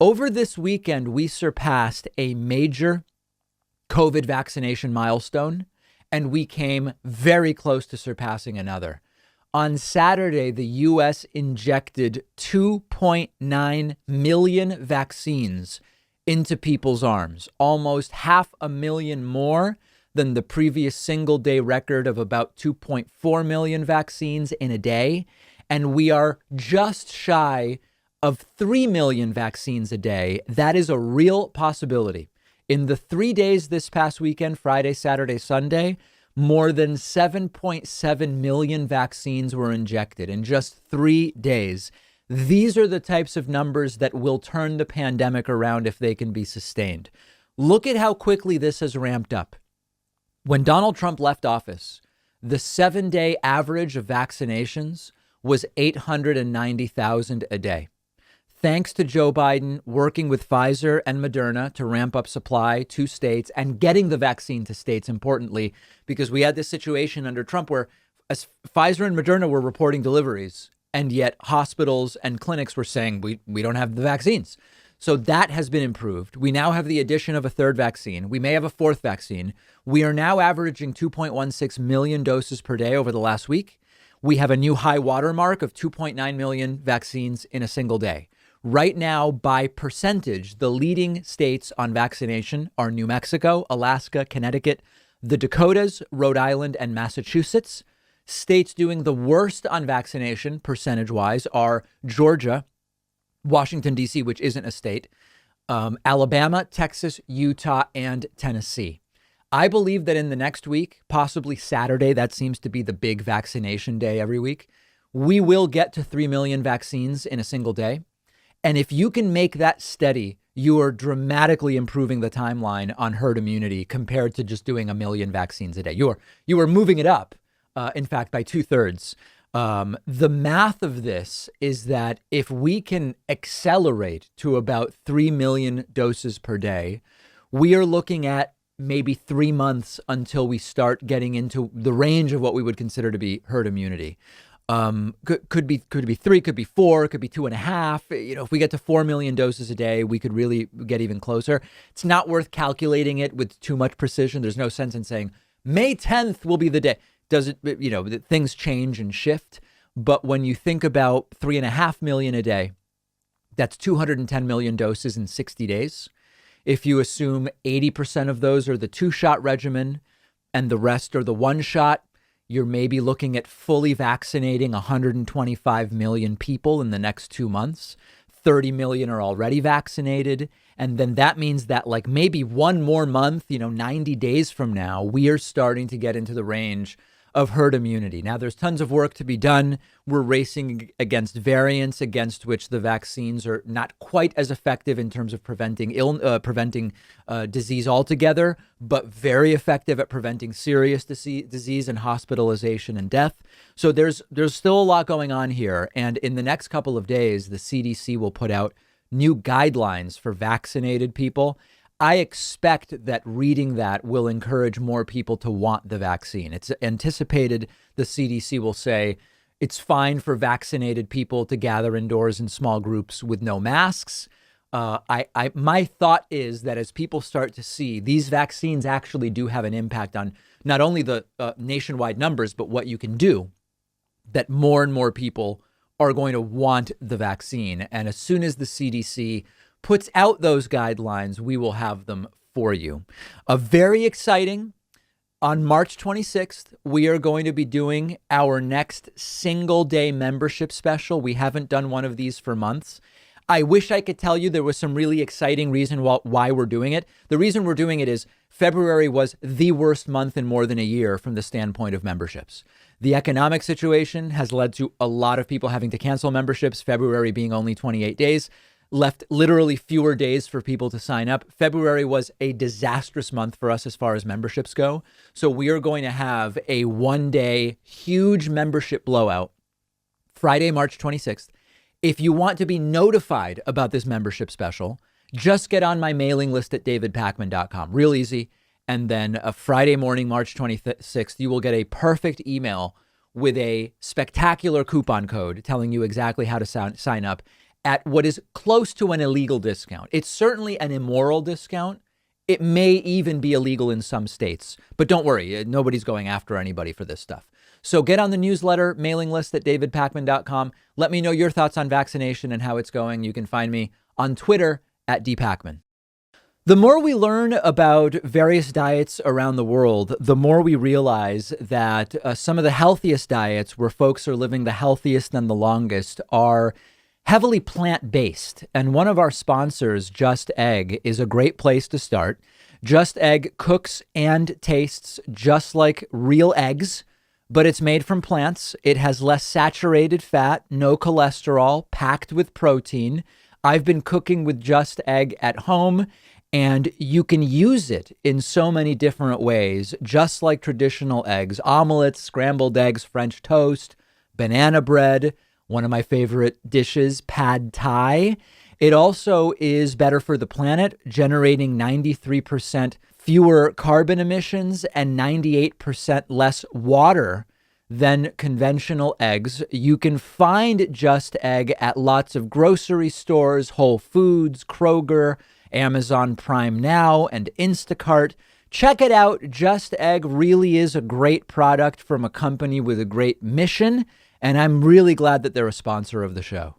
Over this weekend, we surpassed a major COVID vaccination milestone, and we came very close to surpassing another. On Saturday, the U.S. injected 2.9 million vaccines into people's arms, almost 500,000 more than the previous single day record of about 2.4 million vaccines in a day. And we are just shy of 3 million vaccines a day. That is a real possibility. In the 3 days this past weekend, Friday, Saturday, Sunday, more than 7.7 million vaccines were injected in just 3 days. These are the types of numbers that will turn the pandemic around if they can be sustained. Look at how quickly this has ramped up. When Donald Trump left office, the 7-day average of vaccinations was 890,000 a day. Thanks to Joe Biden working with Pfizer and Moderna to ramp up supply to states and getting the vaccine to states, importantly, because we had this situation under Trump where as Pfizer and Moderna were reporting deliveries, and yet hospitals and clinics were saying we don't have the vaccines. So that has been improved. We now have the addition of a third vaccine. We may have a fourth vaccine. We are now averaging 2.16 million doses per day over the last week. We have a new high water mark of 2.9 million vaccines in a single day. Right now, by percentage, the leading states on vaccination are New Mexico, Alaska, Connecticut, the Dakotas, Rhode Island, and Massachusetts. States doing the worst on vaccination percentage-wise are Georgia, Washington, D.C., which isn't a state, Alabama, Texas, Utah, and Tennessee. I believe that in the next week, possibly Saturday, that seems to be the big vaccination day every week, we will get to 3 million vaccines in a single day. And if you can make that steady, you are dramatically improving the timeline on herd immunity compared to just doing 1 million vaccines a day. You are moving it up, in fact, by 2/3. The math of this is that if we can accelerate to about 3 million doses per day, we are looking at maybe 3 months until we start getting into the range of what we would consider to be herd immunity. Could be 3, could be 4, could be 2.5. If we get to 4 million doses a day, we could really get even closer. It's not worth calculating it with too much precision. There's no sense in saying May 10th will be the day. Does it, things change and shift. But when you think about 3.5 million a day, that's 210 million doses in 60 days. If you assume 80% of those are the 2-shot regimen and the rest are the 1-shot, you're maybe looking at fully vaccinating 125 million people in the next 2 months. 30 million are already vaccinated. And then that means that like maybe one more month, 90 days from now, we are starting to get into the range of herd immunity. Now, there's tons of work to be done. We're racing against variants against which the vaccines are not quite as effective in terms of preventing disease altogether, but very effective at preventing serious disease and hospitalization and death. So there's still a lot going on here. And in the next couple of days, the CDC will put out new guidelines for vaccinated people. I expect that reading that will encourage more people to want the vaccine. It's anticipated the CDC will say it's fine for vaccinated people to gather indoors in small groups with no masks. My thought is that as people start to see these vaccines actually do have an impact on not only the nationwide numbers, but what you can do, that more and more people are going to want the vaccine. And as soon as the CDC puts out those guidelines, we will have them for you. Very exciting. On March 26th, we are going to be doing our next single day membership special. We haven't done one of these for months. I wish I could tell you there was some really exciting reason why we're doing it. The reason we're doing it is February was the worst month in more than a year from the standpoint of memberships. The economic situation has led to a lot of people having to cancel memberships, February being only 28 days. Left literally fewer days for people to sign up. February was a disastrous month for us as far as memberships go. So we are going to have a 1-day huge membership blowout Friday, March 26th. If you want to be notified about this membership special, just get on my mailing list at davidpakman.com. Real easy. And then a Friday morning, March 26th, you will get a perfect email with a spectacular coupon code telling you exactly how to sign up. at what is close to an illegal discount. It's certainly an immoral discount. It may even be illegal in some states, but don't worry, nobody's going after anybody for this stuff. So get on the newsletter mailing list at davidpakman.com. Let me know your thoughts on vaccination and how it's going. You can find me on Twitter at dpakman. The more we learn about various diets around the world, the more we realize that some of the healthiest diets where folks are living the healthiest and the longest are heavily plant-based. And one of our sponsors, Just Egg, is a great place to start. Just Egg cooks and tastes just like real eggs, but it's made from plants. It has less saturated fat, no cholesterol, packed with protein. I've been cooking with Just Egg at home, and you can use it in so many different ways, just like traditional eggs: omelets, scrambled eggs, French toast, banana bread. One of my favorite dishes, pad thai. It also is better for the planet, generating 93% fewer carbon emissions and 98% less water than conventional eggs. You can find Just Egg at lots of grocery stores, Whole Foods, Kroger, Amazon Prime Now, and Instacart. Check it out. Just Egg really is a great product from a company with a great mission. And I'm really glad that they're a sponsor of the show.